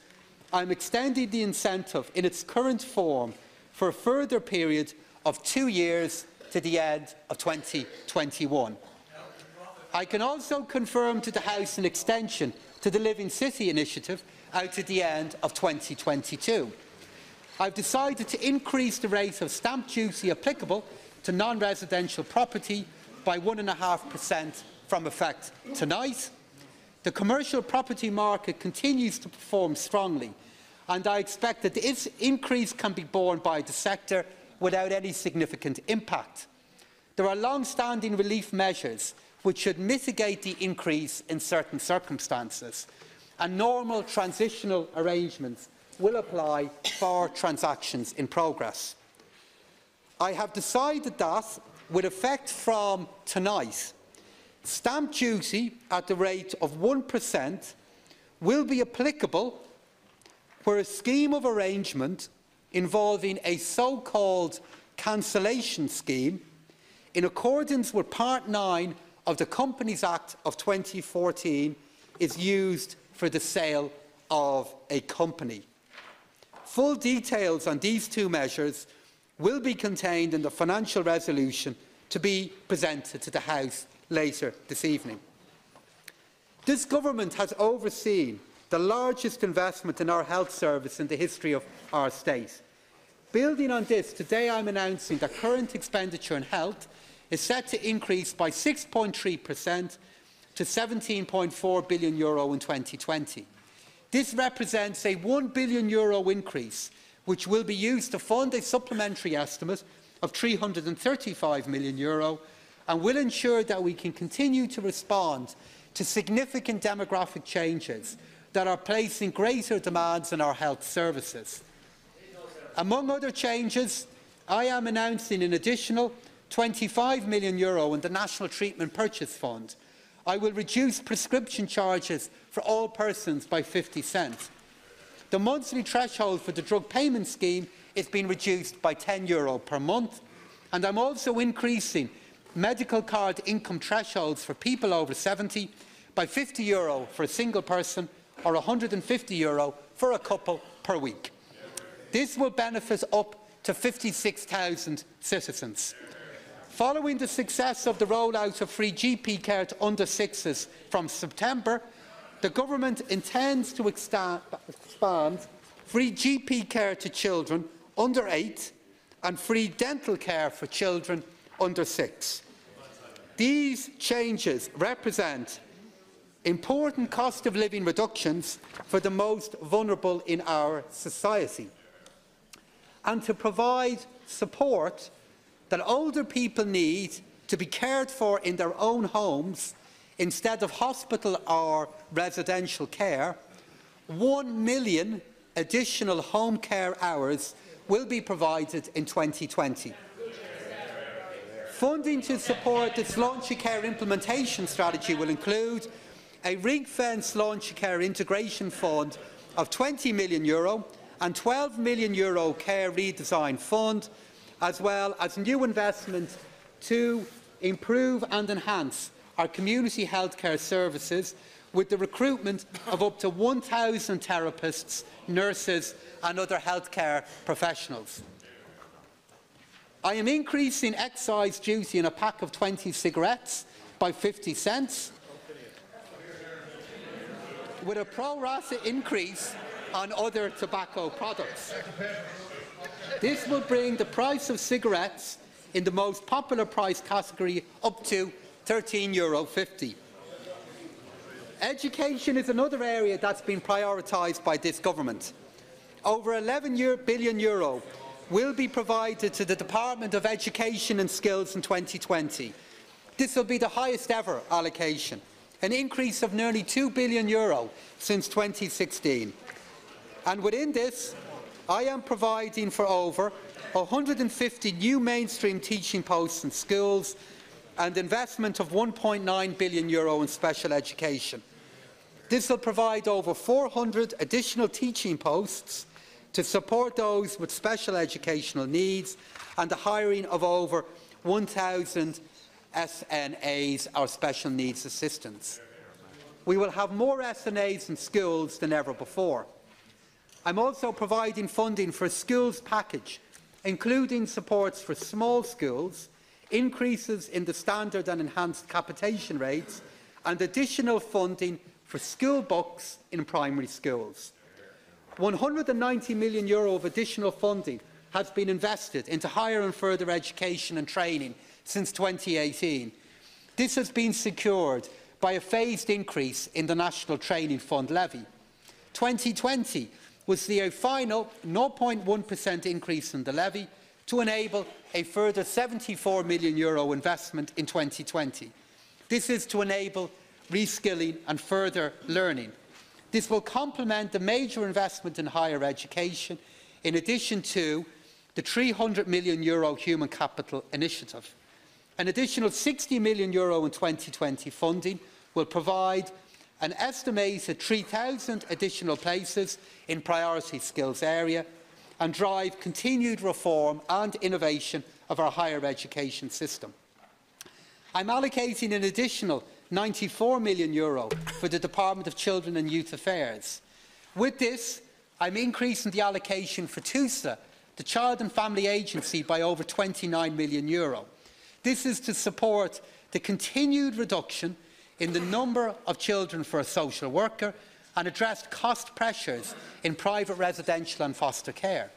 I am extending the incentive in its current form for a further period of 2 years to the end of 2021. I can also confirm to the House an extension to the Living City initiative out to the end of 2022. I have decided to increase the rate of stamp duty applicable to non-residential property by 1.5% from effect tonight. The commercial property market continues to perform strongly, and I expect that this increase can be borne by the sector without any significant impact. There are long-standing relief measures which should mitigate the increase in certain circumstances, and normal transitional arrangements will apply for transactions in progress. I have decided that, with effect from tonight, stamp duty at the rate of 1% will be applicable where a scheme of arrangement involving a so-called cancellation scheme in accordance with Part 9 of the Companies Act of 2014 is used for the sale of a company. Full details on these two measures will be contained in the financial resolution to be presented to the House later this evening. This government has overseen the largest investment in our health service in the history of our state. Building on this, today I am announcing that current expenditure in health is set to increase by 6.3% to €17.4 billion in 2020. This represents a €1 billion increase, which will be used to fund a supplementary estimate of €335 million and will ensure that we can continue to respond to significant demographic changes that are placing greater demands on our health services. Among other changes, I am announcing an additional €25 million in the National Treatment Purchase Fund. I will reduce prescription charges for all persons by 50 cents. The monthly threshold for the drug payment scheme is being reduced by €10 per month, and I am also increasing medical card income thresholds for people over 70 by €50 for a single person or €150 for a couple per week. This will benefit up to 56,000 citizens. Following the success of the rollout of free GP care to under 6s from September, the Government intends to expand free GP care to children under 8 and free dental care for children under 6. These changes represent important cost of living reductions for the most vulnerable in our society, and to provide support that older people need to be cared for in their own homes instead of hospital or residential care. 1 million additional home care hours will be provided in 2020. Funding to support its Launcher Care implementation strategy will include a ring-fenced Launcher Care integration fund of €20 million and €12 million care redesign fund, as well as new investment to improve and enhance our community healthcare services with the recruitment of up to 1,000 therapists, nurses and other healthcare professionals. I am increasing excise duty on a pack of 20 cigarettes by 50 cents, with a pro-rata increase on other tobacco products. This will bring the price of cigarettes in the most popular price category up to €13.50. Education is another area that's been prioritised by this government. Over €11 billion will be provided to the Department of Education and Skills in 2020. This will be the highest ever allocation, an increase of nearly €2 billion since 2016. And within this, I am providing for over 150 new mainstream teaching posts in schools and investment of €1.9 billion in special education. This will provide over 400 additional teaching posts to support those with special educational needs and the hiring of over 1,000 SNAs, or special needs assistants. We will have more SNAs in schools than ever before. I'm also providing funding for a schools package, including supports for small schools, increases in the standard and enhanced capitation rates, and additional funding for school books in primary schools. €190 million of additional funding has been invested into higher and further education and training since 2018. This has been secured by a phased increase in the National Training Fund levy. 2020 was the final 0.1% increase in the levy to enable a further €74 million investment in 2020. This is to enable reskilling and further learning. This will complement the major investment in higher education, in addition to the €300 million human capital initiative. An additional €60 million in 2020 funding will provide an estimated 3,000 additional places in priority skills area and drive continued reform and innovation of our higher education system. I'm allocating an additional €94 million for the Department of Children and Youth Affairs. With this, I'm increasing the allocation for TUSA, the Child and Family Agency, by over €29 million. This is to support the continued reduction in the number of children for a social worker and address cost pressures in private residential and foster care.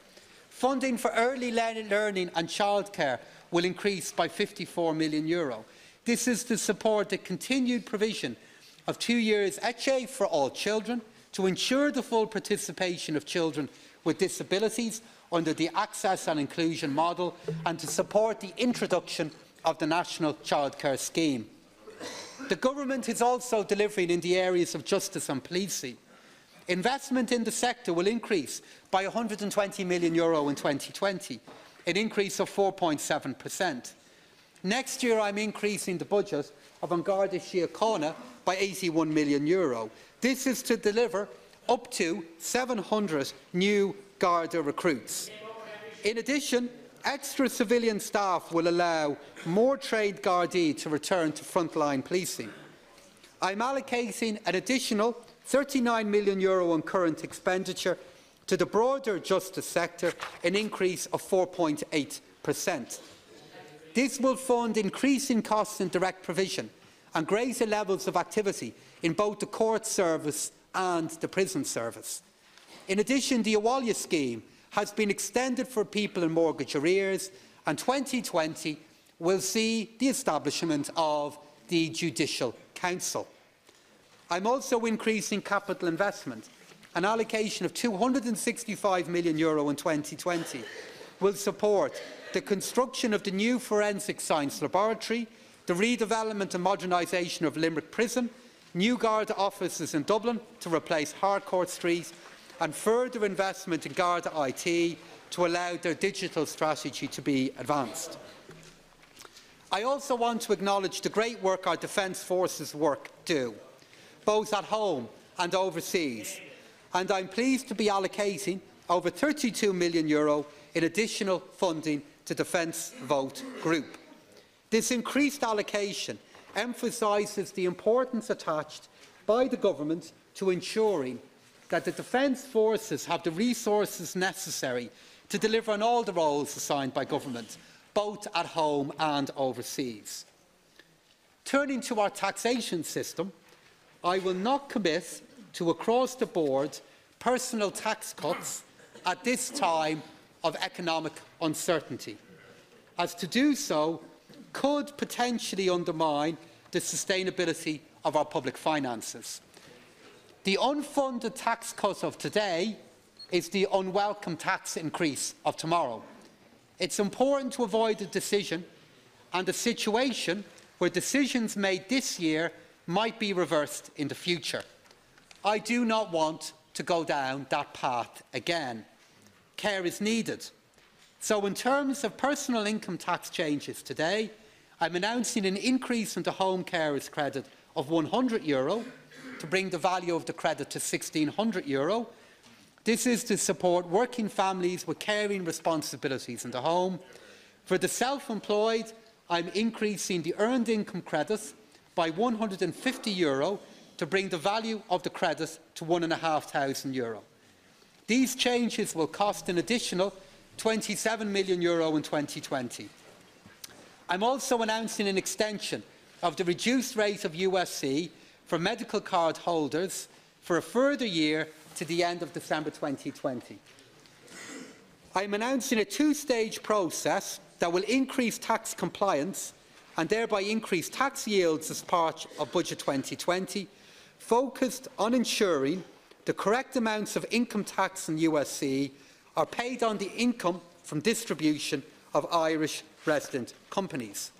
Funding for early learning and childcare will increase by €54 million. This is to support the continued provision of 2 years ECHE for all children, to ensure the full participation of children with disabilities under the Access and Inclusion model, and to support the introduction of the National Childcare Scheme. The Government is also delivering in the areas of justice and policing. Investment in the sector will increase by €120 million in 2020, an increase of 4.7%. Next year, I'm increasing the budget of An Garda Síochána by €81 million. This is to deliver up to 700 new Garda recruits. In addition, extra civilian staff will allow more trained Gardaí to return to frontline policing. I'm allocating an additional €39 million in current expenditure to the broader justice sector, an increase of 4.8%. This will fund increasing costs in direct provision and greater levels of activity in both the court service and the prison service. In addition, the Awalya scheme has been extended for people in mortgage arrears, and 2020 will see the establishment of the Judicial Council. I'm also increasing capital investment. An allocation of €265 million in 2020 will support the construction of the new Forensic Science Laboratory, the redevelopment and modernisation of Limerick Prison, new Garda offices in Dublin to replace Harcourt Street, and further investment in Garda IT to allow their digital strategy to be advanced. I also want to acknowledge the great work our Defence Forces do, both at home and overseas, and I'm pleased to be allocating over €32 million in additional funding to Defence Vote Group. This increased allocation emphasises the importance attached by the Government to ensuring that the Defence Forces have the resources necessary to deliver on all the roles assigned by Government, both at home and overseas. Turning to our taxation system, I will not commit to across-the-board personal tax cuts at this time of economic uncertainty, as to do so could potentially undermine the sustainability of our public finances. The unfunded tax cut of today is the unwelcome tax increase of tomorrow. It's important to avoid a decision and a situation where decisions made this year might be reversed in the future. I do not want to go down that path again. Care is needed. So in terms of personal income tax changes today, I'm announcing an increase in the home carers credit of €100 to bring the value of the credit to €1,600. This is to support working families with caring responsibilities in the home. For the self-employed, I'm increasing the earned income credit by €150 to bring the value of the credit to €1,500. These changes will cost an additional €27 million in 2020. I'm also announcing an extension of the reduced rate of USC for medical card holders for a further year to the end of December 2020. I am announcing a two-stage process that will increase tax compliance and thereby increase tax yields as part of Budget 2020, focused on ensuring the correct amounts of income tax and USC are paid on the income from distribution of Irish resident companies.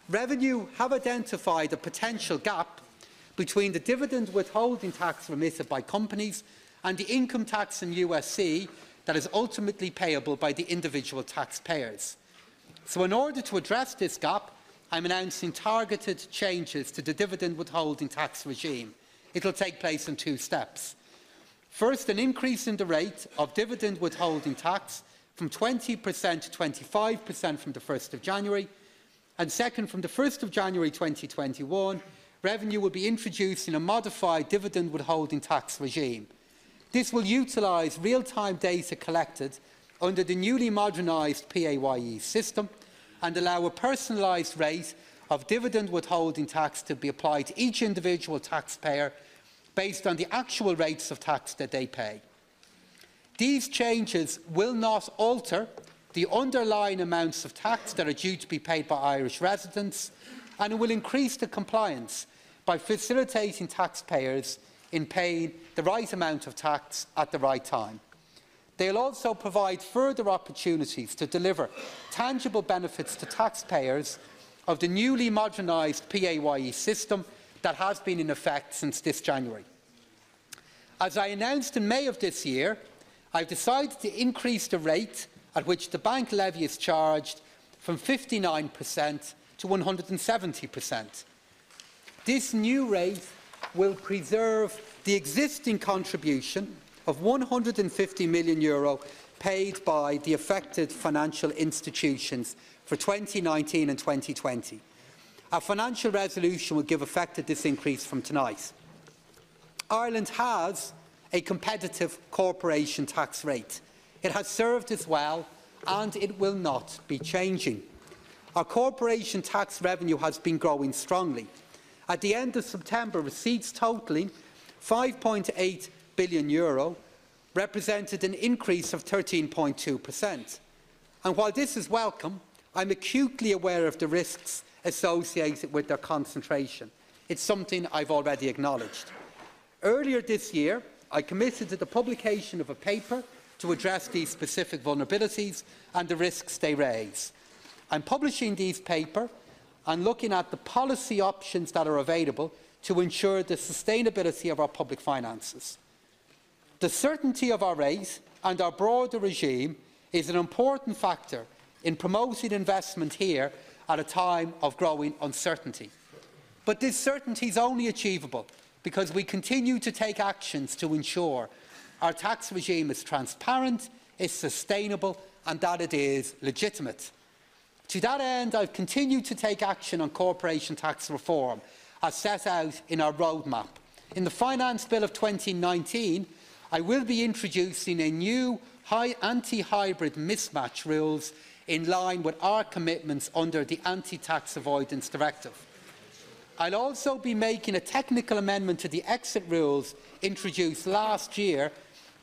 Revenue have identified a potential gap between the dividend withholding tax remitted by companies and the income tax and USC that is ultimately payable by the individual taxpayers. So in order to address this gap, I am announcing targeted changes to the dividend withholding tax regime. It will take place in two steps. First, an increase in the rate of dividend withholding tax from 20% to 25% from the 1st of January. And second, from the 1st of January 2021, revenue will be introduced in a modified dividend withholding tax regime. This will utilise real-time data collected under the newly modernised PAYE system and allow a personalised rate of dividend withholding tax to be applied to each individual taxpayer based on the actual rates of tax that they pay. These changes will not alter the underlying amounts of tax that are due to be paid by Irish residents, and it will increase the compliance by facilitating taxpayers in paying the right amount of tax at the right time. They will also provide further opportunities to deliver tangible benefits to taxpayers of the newly modernised PAYE system that has been in effect since this January. As I announced in May of this year, I have decided to increase the rate at which the bank levy is charged from 59% to 170%. This new rate will preserve the existing contribution of €150 million paid by the affected financial institutions for 2019 and 2020. A financial resolution will give effect to this increase from tonight. Ireland has a competitive corporation tax rate. It has served us well and it will not be changing. Our corporation tax revenue has been growing strongly. At the end of September, receipts totalling €5.8 billion represented an increase of 13.2%. And while this is welcome, I am acutely aware of the risks associated with their concentration. It's something I have already acknowledged. Earlier this year, I committed to the publication of a paper to address these specific vulnerabilities and the risks they raise. I am publishing this paper and looking at the policy options that are available to ensure the sustainability of our public finances. The certainty of our rate and our broader regime is an important factor in promoting investment here at a time of growing uncertainty. But this certainty is only achievable because we continue to take actions to ensure our tax regime is transparent, is sustainable and that it is legitimate. To that end, I have continued to take action on corporation tax reform, as set out in our roadmap. In the Finance Bill of 2019, I will be introducing a new anti-hybrid mismatch rules in line with our commitments under the Anti-Tax Avoidance Directive. I'll also be making a technical amendment to the exit rules introduced last year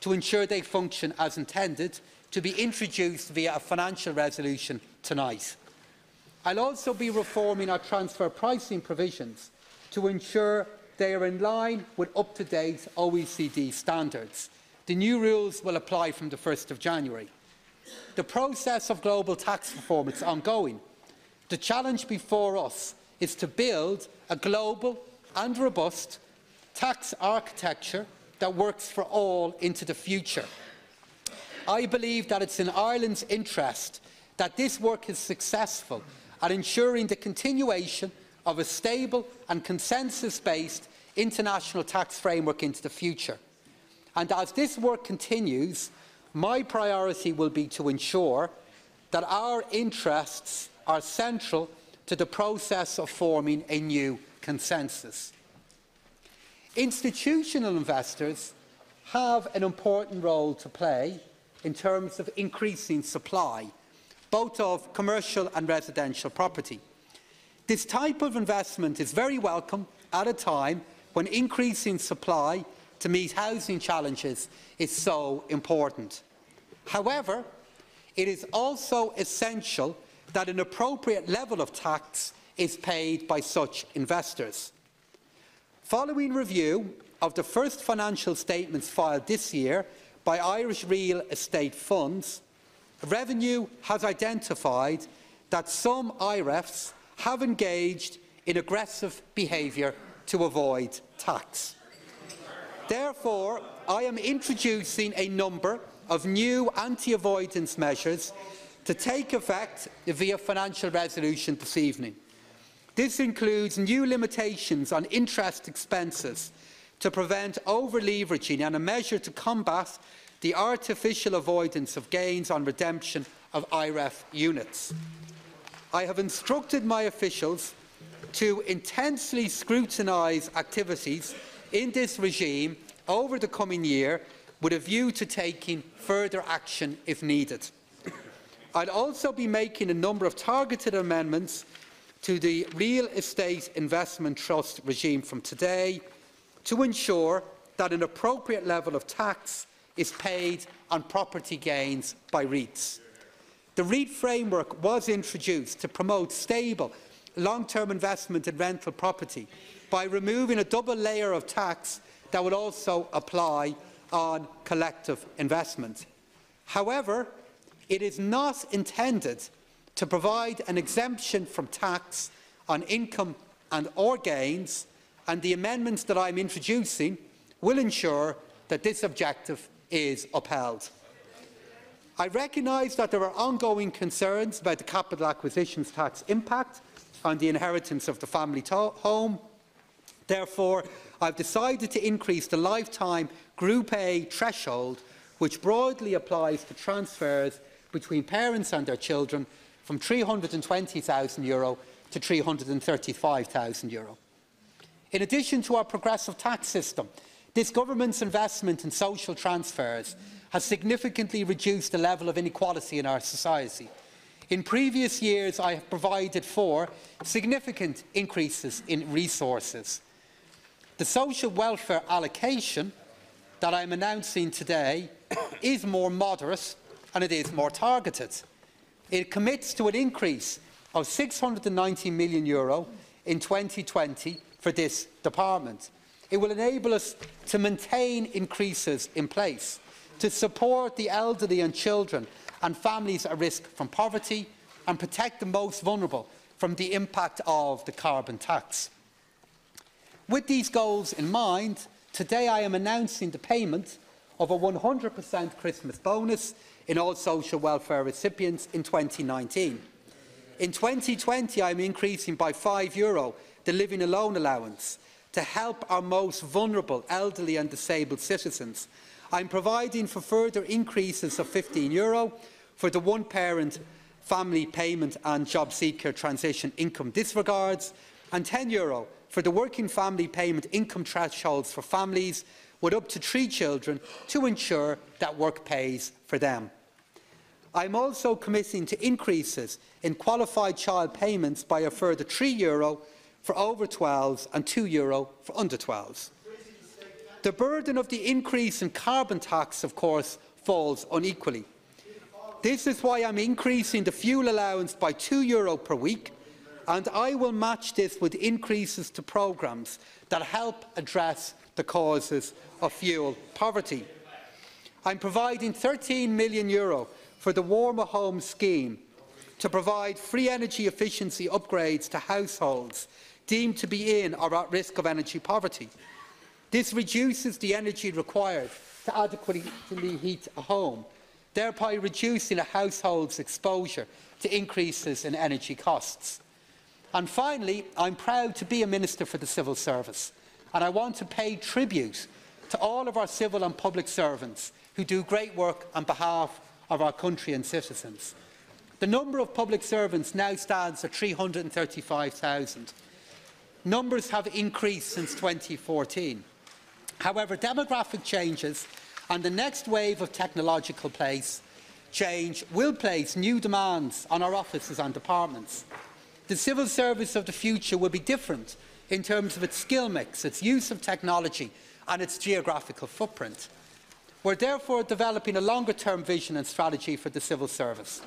to ensure they function as intended, to be introduced via a financial resolution tonight. I'll also be reforming our transfer pricing provisions to ensure they are in line with up-to-date OECD standards. The new rules will apply from the 1st of January. The process of global tax reform is ongoing. The challenge before us is to build a global and robust tax architecture that works for all into the future. I believe that it's in Ireland's interest that this work is successful at ensuring the continuation of a stable and consensus-based international tax framework into the future. And as this work continues, my priority will be to ensure that our interests are central to the process of forming a new consensus. Institutional investors have an important role to play in terms of increasing supply, both of commercial and residential property. This type of investment is very welcome at a time when increasing supply to meet housing challenges is so important. However, it is also essential that an appropriate level of tax is paid by such investors. Following review of the first financial statements filed this year by Irish real estate funds, Revenue has identified that some IREFs have engaged in aggressive behaviour to avoid tax. Therefore, I am introducing a number of new anti-avoidance measures to take effect via financial resolution this evening. This includes new limitations on interest expenses to prevent over-leveraging and a measure to combat the artificial avoidance of gains on redemption of IREF units. I have instructed my officials to intensely scrutinise activities in this regime over the coming year with a view to taking further action if needed. I'll also be making a number of targeted amendments to the Real Estate Investment Trust regime from today to ensure that an appropriate level of tax is paid on property gains by REITs. The REIT framework was introduced to promote stable, long-term investment in rental property by removing a double layer of tax that would also apply on collective investment. However, it is not intended to provide an exemption from tax on income and or gains, and the amendments that I am introducing will ensure that this objective is upheld. I recognise that there are ongoing concerns about the capital acquisitions tax impact on the inheritance of the family home. Therefore, I have decided to increase the lifetime Group A threshold, which broadly applies to transfers between parents and their children, from €320,000 to €335,000. In addition to our progressive tax system, this government's investment in social transfers has significantly reduced the level of inequality in our society. In previous years, I have provided for significant increases in resources. The social welfare allocation that I am announcing today is more moderate and it is more targeted. It commits to an increase of €690 million in 2020 for this department. It will enable us to maintain increases in place, to support the elderly and children and families at risk from poverty, and protect the most vulnerable from the impact of the carbon tax. With these goals in mind, today I am announcing the payment of a 100% Christmas bonus in all social welfare recipients in 2019. In 2020, I am increasing by €5 the living alone allowance to help our most vulnerable elderly and disabled citizens, I am providing for further increases of €15 for the one-parent family payment and job seeker transition income disregards, and €10 for the working family payment income thresholds for families with up to 3 children to ensure that work pays for them. I am also committing to increases in qualified child payments by a further €3 for over 12s and €2 for under 12s. The burden of the increase in carbon tax, of course, falls unequally. This is why I am increasing the fuel allowance by €2 per week, and I will match this with increases to programmes that help address the causes of fuel poverty. I am providing €13 million for the Warmer Home scheme to provide free energy efficiency upgrades to households deemed to be in or at risk of energy poverty. This reduces the energy required to adequately heat a home, thereby reducing a household's exposure to increases in energy costs. And finally, I am proud to be a Minister for the Civil Service, and I want to pay tribute to all of our civil and public servants who do great work on behalf of our country and citizens. The number of public servants now stands at 335,000. Numbers have increased since 2014. However, demographic changes and the next wave of technological change will place new demands on our offices and departments. The civil service of the future will be different in terms of its skill mix, its use of technology and its geographical footprint. We are therefore developing a longer-term vision and strategy for the civil service.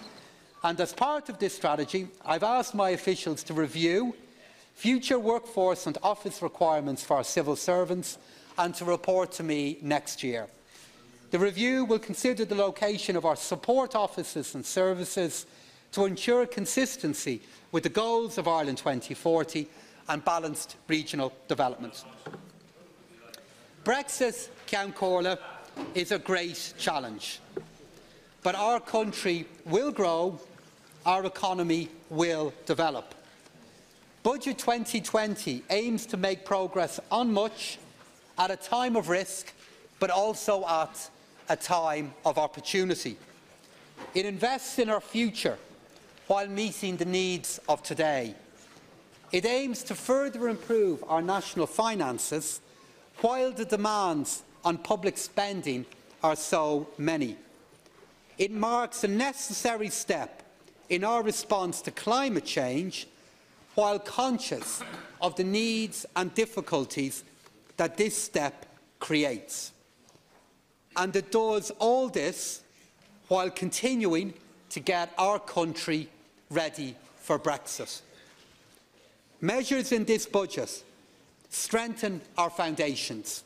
And as part of this strategy, I have asked my officials to review future workforce and office requirements for our civil servants and to report to me next year. The review will consider the location of our support offices and services to ensure consistency with the goals of Ireland 2040 and balanced regional development. Brexit, Ceann Comhairle, is a great challenge, but our country will grow, our economy will develop. Budget 2020 aims to make progress on much at a time of risk, but also at a time of opportunity. It invests in our future while meeting the needs of today. It aims to further improve our national finances while the demands on public spending are so many. It marks a necessary step in our response to climate change while conscious of the needs and difficulties that this step creates. And it does all this while continuing to get our country ready for Brexit. Measures in this budget strengthen our foundations.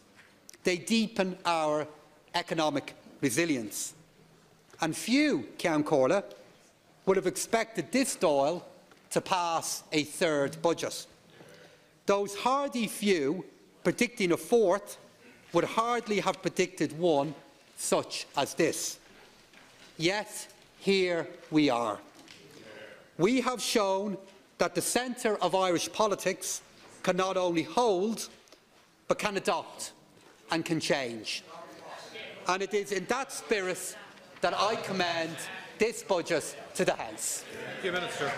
They deepen our economic resilience. And few, Ceann Comhairle, would have expected this Dáil to pass a third budget. Those hardy few, predicting a fourth, would hardly have predicted one such as this. Yet, here we are. We have shown that the centre of Irish politics can not only hold, but can adopt and can change. And it is in that spirit that I commend this budget to the House. Thank you, Minister.